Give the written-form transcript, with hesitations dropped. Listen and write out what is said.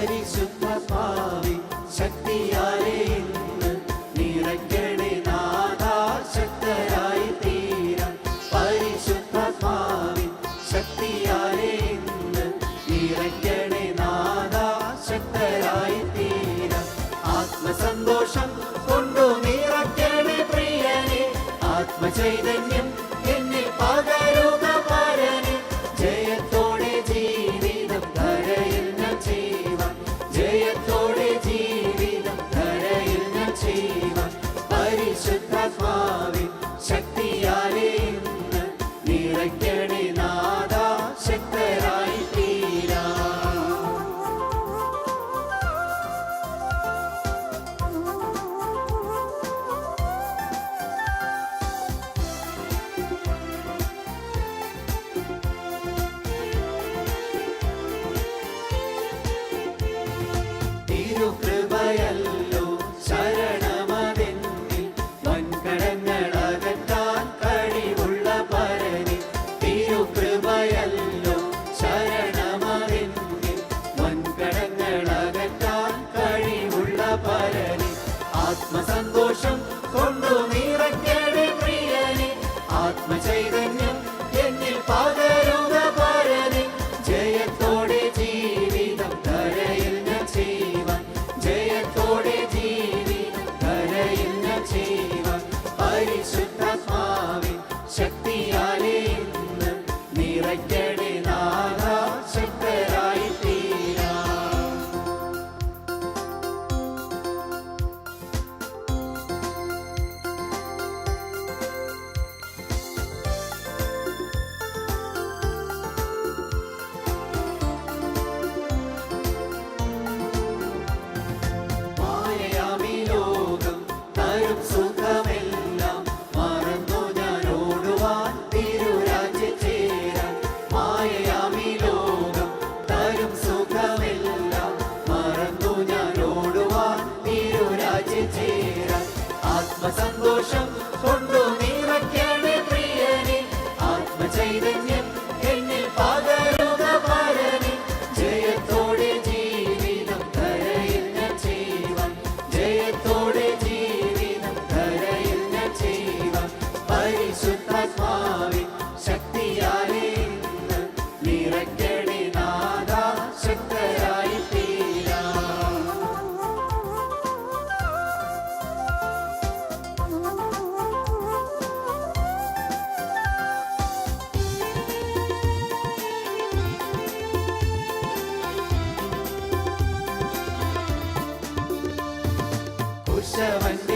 പരിശുദ്ധാത്മാവിൻ ശക്തിയാലേ ഇന്ന് നിറയ്ക്കണേ നാഥാ ശക്തരായി തീരാൻ. പരിശുദ്ധാത്മാവിൻ ശക്തിയാലേ ഇന്ന് നിറയ്ക്കണേ നാഥാ ശക്തരായി തീരാൻ. ആത്മസന്തോഷം കൊണ്ടു നിറയ്ക്കണേ പ്രിയനെ, ആത്മചൈതന്യം എന്നിൽ പകരുക പരനെ. ജയത്തോടെ ജീവിതം ധരയിൽ ഞാൻ ചെയ്യുവാൻ, ജയത്തോടെ ജീവിതം ധരയിൽ ഞാൻ ചെയ്യുവാൻ. പരിശുദ്ധാത്മാവിൻ ശക്തിയാലേ ഇന്ന് നിറയ്ക്കണേ നാഥാ ശക്തരായി തീരാൻ. തിരുകൃപയല്ലോ ശരണമതെന്നിൽ, വൻകടങ്ങളകറ്റാൻ കഴിവുള്ള പരനെ. തിരുകൃപയല്ലോ ശരണമതെന്നിൽ, വൻകടങ്ങളകറ്റാൻ കഴിവുള്ള പരനെ. ആത്മസന്തോഷം കൊണ്ടു നിറയ്ക്കണേ പ്രിയനെ, ആത്മചൈതന്യം എന്നിൽ പകരുക പരനെ. ജയത്തോടെ ജീവിതം ധരയിൽ ഞാൻ ചെയ്യുവാൻ, ജയത്തോടെ ജീവിതം ധരയിൽ ഞാൻ ചെയ്യുവാൻ. പരിശുദ്ധാത്മാവിൻ ശക്തിയാലേ ഇന്ന് നിറയ്ക്കണേ നാഥാ ശക്തരായി തീരാൻ. മായയാമി ലോകം തരും സുഖമെല്ലാം മറന്നു ഞാൻ ഓടുവാൻ തിരുരാജ്യം ചേരാൻ. മായയാമി ലോകം തരും സുഖമെല്ലാം മറന്നു ഞാൻ ഓടുവാൻ തിരുരാജ്യം ചേരാൻ. ആത്മസന്തോഷം കൊണ്ടു നിറയ്ക്കണേ പ്രിയനെ, ആത്മചൈതന്യം എന്നിൽ പകരുക പരനെ. ജയത്തോടെ ജീവിതം ധരയിൽ ഞാൻ ചെയ്യുവാൻ, ജയത്തോടെ ജീവിതം ധരയിൽ ഞാൻ ചെയ്യുവാൻ. പരിശുദ്ധാത്മാവിൻ ശക്തിയാലേ ഇന്ന് നിറയ്ക്കണേ നാഥാ ശക്തരായി തീരാൻ. കുശവന്റെ